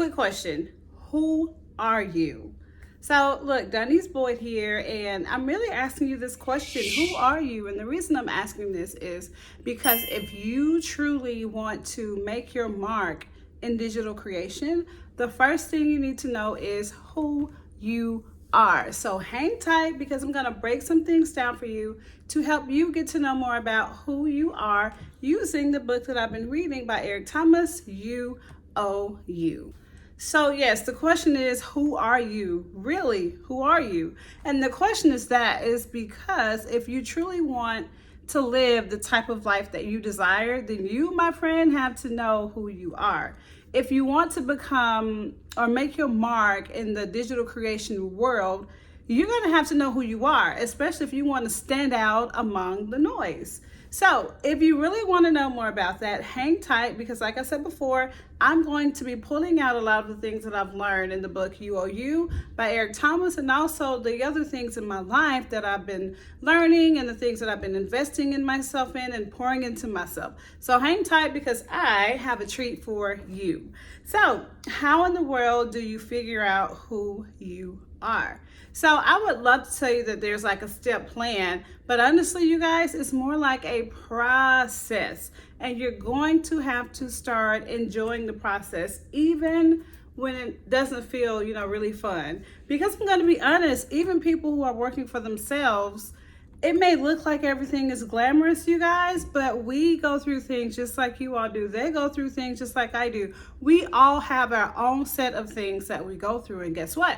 quick question. Who are you? So, look, Dunnies Boyd here, and I'm really asking you this question. Who are you? And the reason I'm asking this is because if you truly want to make your mark in digital creation, the first thing you need to know is who you are. So hang tight because I'm going to break some things down for you to help you get to know more about who you are using the book that I've been reading by Eric Thomas, You Owe You. So yes, the question is, who are you? Really, who are you? And the question is because if you truly want to live the type of life that you desire, then you, my friend, have to know who you are. If you want to become or make your mark in the digital creation world, you're going to have to know who you are, especially if you want to stand out among the noise. So if you really want to know more about that, hang tight because like I said before, I'm going to be pulling out a lot of the things that I've learned in the book You Owe You by Eric Thomas, and also the other things in my life that I've been learning and the things that I've been investing in myself in and pouring into myself. So hang tight because I have a treat for you. So how in the world do you figure out who you are? So I would love to tell you that there's like a step plan, but honestly, you guys, it's more like a process, and you're going to have to start enjoying the process even when it doesn't feel, really fun. Because I'm going to be honest, even people who are working for themselves, it may look like everything is glamorous, you guys, but we go through things just like you all do. They go through things just like I do. We all have our own set of things that we go through, and guess what?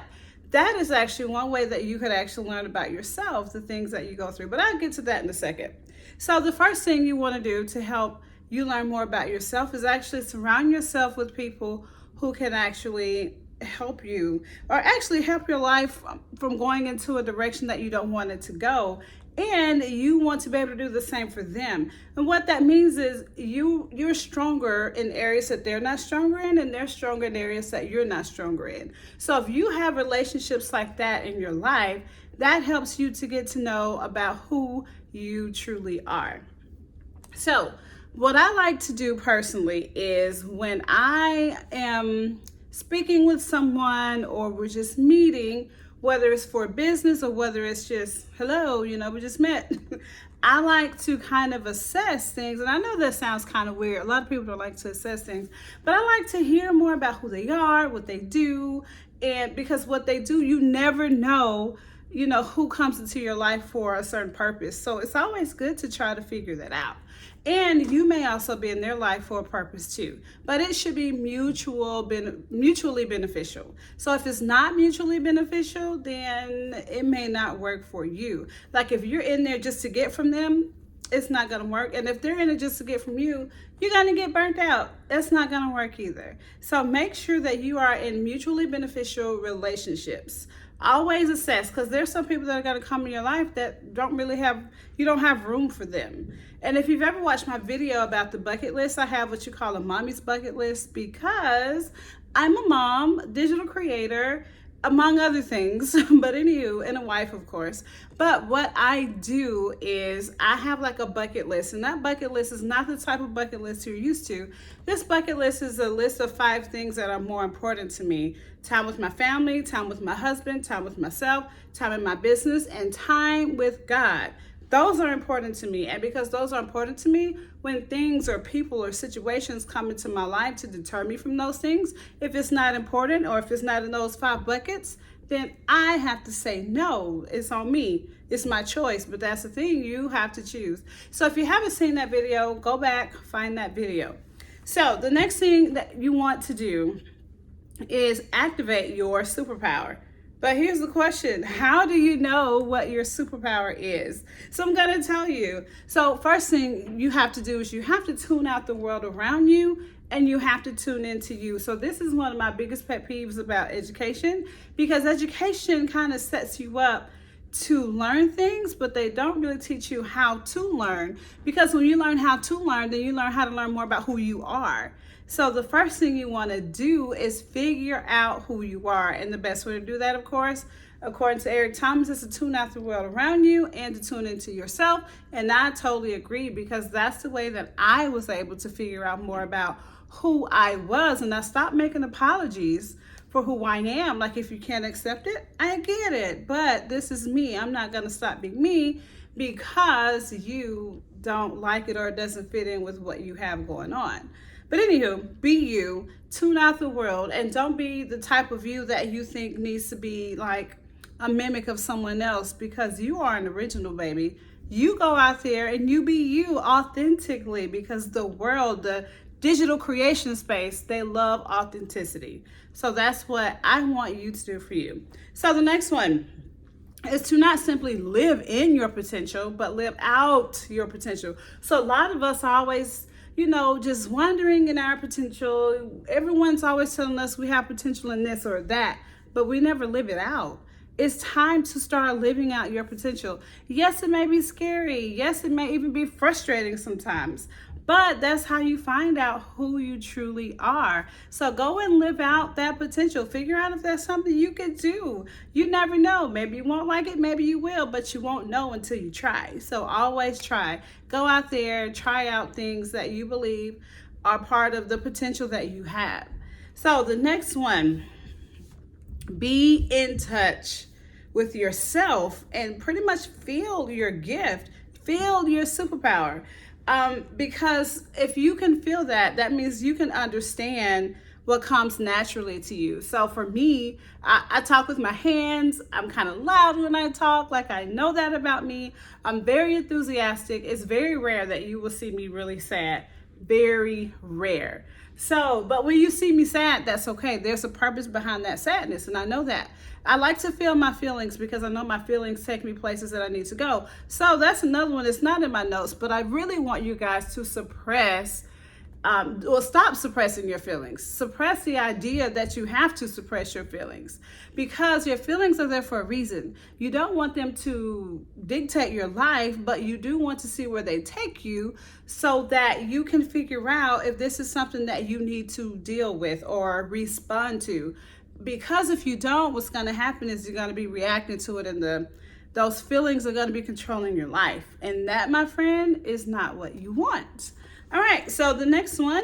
That is actually one way that you could actually learn about yourself, the things that you go through. But I'll get to that in a second. So the first thing you want to do to help you learn more about yourself is actually surround yourself with people who can actually help you or actually help your life from going into a direction that you don't want it to go. And you want to be able to do the same for them. And what that means is you're stronger in areas that they're not stronger in, and they're stronger in areas that you're not stronger in. So if you have relationships like that in your life, that helps you to get to know about who you truly are. So what I like to do personally is when I am speaking with someone or we're just meeting, whether it's for business or whether it's just, hello, we just met. I like to kind of assess things. And I know that sounds kind of weird. A lot of people don't like to assess things, but I like to hear more about who they are, what they do. And because what they do, you never know, who comes into your life for a certain purpose. So it's always good to try to figure that out. And you may also be in their life for a purpose too, but it should be mutually beneficial. So if it's not mutually beneficial, then it may not work for you. Like if you're in there just to get from them, it's not going to work. And if they're in it just to get from you, you're going to get burnt out. That's not going to work either. So make sure that you are in mutually beneficial relationships. Always assess, because there's some people that are going to come in your life that you don't have room for them. And if you've ever watched my video about the bucket list, I have what you call a mommy's bucket list because I'm a mom, digital creator, among other things, but anywho, and a wife, of course. But what I do is I have like a bucket list, and that bucket list is not the type of bucket list you're used to. This bucket list is a list of 5 things that are more important to me. Time with my family, time with my husband, time with myself, time in my business, and time with God. Those are important to me. And because those are important to me, when things or people or situations come into my life to deter me from those things, if it's not important or if it's not in those 5 buckets, then I have to say, no, it's on me. It's my choice. But that's the thing, you have to choose. So if you haven't seen that video, go back, find that video. So the next thing that you want to do is activate your superpower. But here's the question, how do you know what your superpower is? So I'm gonna tell you. So first thing you have to do is you have to tune out the world around you and you have to tune into you. So this is one of my biggest pet peeves about education, because education kind of sets you up to learn things, but they don't really teach you how to learn. Because when you learn how to learn, then you learn how to learn more about who you are. So the first thing you want to do is figure out who you are. And the best way to do that, of course, according to Eric Thomas, is to tune out the world around you and to tune into yourself. And I totally agree, because that's the way that I was able to figure out more about who I was, and I stopped making apologies for who I am. Like, if you can't accept it, I get it, but this is me. I'm not going to stop being me because you don't like it or it doesn't fit in with what you have going on. But anywho, be you, tune out the world, and don't be the type of you that you think needs to be like a mimic of someone else, because you are an original, baby. You go out there and you be you authentically, because the world, the digital creation space, they love authenticity. So that's what I want you to do for you. So the next one is to not simply live in your potential, but live out your potential. So a lot of us are always, just wondering in our potential. Everyone's always telling us we have potential in this or that, but we never live it out. It's time to start living out your potential. Yes, it may be scary. Yes, it may even be frustrating sometimes, but that's how you find out who you truly are. So go and live out that potential. Figure out if there's something you can do. You never know. Maybe you won't like it, maybe you will, but you won't know until you try. So always try. Go out there, try out things that you believe are part of the potential that you have. So the next one, be in touch with yourself and pretty much feel your gift, feel your superpower. Because if you can feel that, that means you can understand what comes naturally to you. So for me, I talk with my hands. I'm kind of loud when I talk, like I know that about me. I'm very enthusiastic. It's very rare that you will see me really sad. Very rare. So, but when you see me sad, that's okay. There's a purpose behind that sadness, and I know that. I like to feel my feelings because I know my feelings take me places that I need to go. So that's another one. It's not in my notes, but I really want you guys to stop suppressing your feelings. Suppress the idea that you have to suppress your feelings, because your feelings are there for a reason. You don't want them to dictate your life, but you do want to see where they take you so that you can figure out if this is something that you need to deal with or respond to. Because if you don't, what's going to happen is you're going to be reacting to it, and those feelings are going to be controlling your life. And that, my friend, is not what you want. All right, so the next one,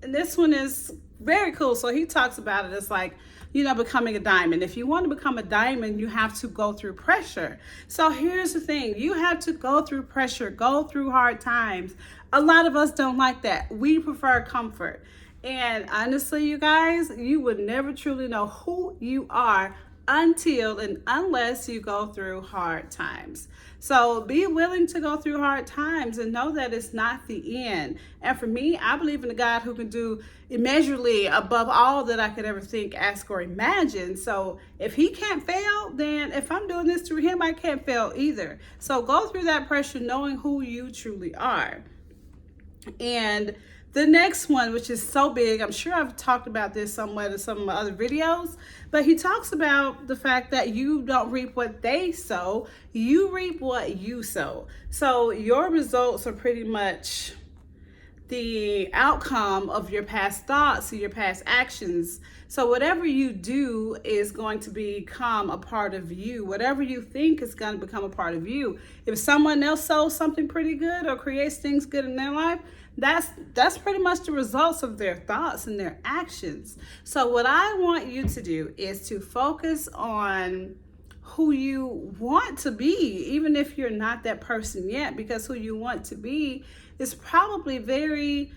and this one is very cool. So he talks about it as like, becoming a diamond. If you want to become a diamond, you have to go through pressure. So here's the thing. You have to go through pressure, go through hard times. A lot of us don't like that. We prefer comfort. And honestly, you guys, you would never truly know who you are until and unless you go through hard times. So be willing to go through hard times and know that it's not the end. And for me, I believe in a God who can do immeasurably above all that I could ever think, ask, or imagine. So if he can't fail, then if I'm doing this through him, I can't fail either. So go through that pressure knowing who you truly are. And the next one, which is so big, I'm sure I've talked about this somewhere in some of my other videos, but he talks about the fact that you don't reap what they sow, you reap what you sow. So your results are pretty much the outcome of your past thoughts and your past actions. So whatever you do is going to become a part of you. Whatever you think is going to become a part of you. If someone else sows something pretty good or creates things good in their life, that's pretty much the results of their thoughts and their actions. So what I want you to do is to focus on who you want to be, even if you're not that person yet, because who you want to be is probably the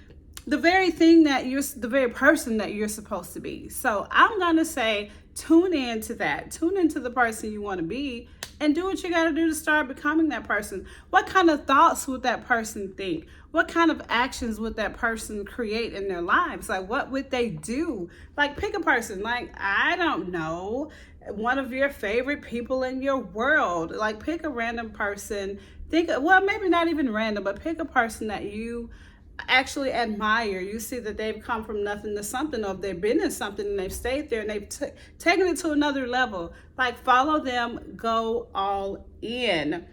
very person that you're supposed to be. So I'm going to say, tune into that. Tune into the person you want to be and do what you got to do to start becoming that person. What kind of thoughts would that person think? What kind of actions would that person create in their lives? Like, what would they do? Like, pick a person. Like, I don't know, one of your favorite people in your world. Like, pick a random person. Maybe not even random, but pick a person that you actually admire. You see that they've come from nothing to something, or they've been in something and they've stayed there and they've taken it to another level. Like, follow them, go all in.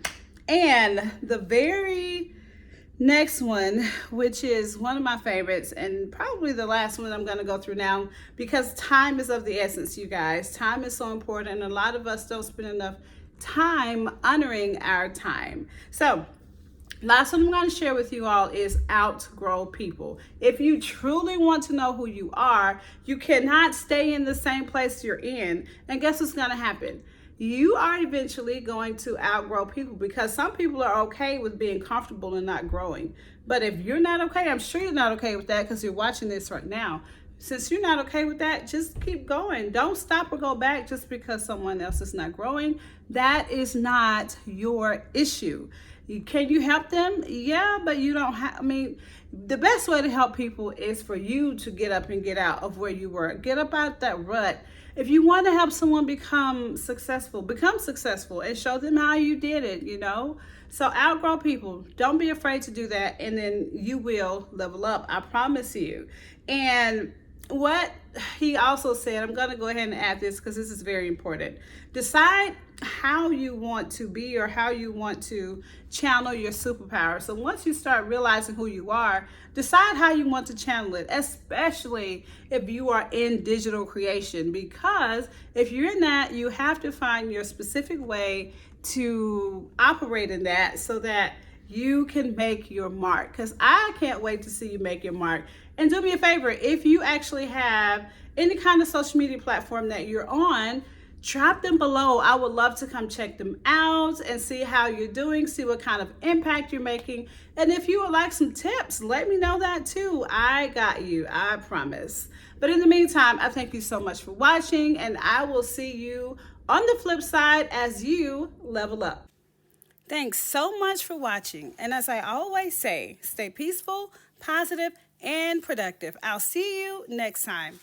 And the very next one, which is one of my favorites and probably the last one I'm going to go through now, because time is of the essence, you guys. Time is so important, and a lot of us don't spend enough time honoring our time. So Last one I'm going to share with you all is outgrow people. If you truly want to know who you are, you cannot stay in the same place you're in. And guess what's going to happen? You are eventually going to outgrow people, because some people are okay with being comfortable and not growing. But if you're not okay, I'm sure you're not okay with that because you're watching this right now. Since you're not okay with that, just keep going. Don't stop or go back just because someone else is not growing. That is not your issue. Can you help them? Yeah, but you don't have, I mean, the best way to help people is for you to get up and get out of where you were. Get up out that rut. If you want to help someone become successful and show them how you did it, you know? So outgrow people. Don't be afraid to do that, and then you will level up. I promise you. And what he also said, I'm going to go ahead and add this because this is very important. Decide how you want to be, or how you want to channel your superpower. So once you start realizing who you are, decide how you want to channel it, especially if you are in digital creation, because if you're in that, you have to find your specific way to operate in that so that you can make your mark. Because I can't wait to see you make your mark. And do me a favor, if you actually have any kind of social media platform that you're on, drop them below. I would love to come check them out and see how you're doing, see what kind of impact you're making. And if you would like some tips, let me know that too. I got you, I promise. But in the meantime, I thank you so much for watching, and I will see you on the flip side as you level up. Thanks so much for watching. And as I always say, stay peaceful, positive, and productive. I'll see you next time.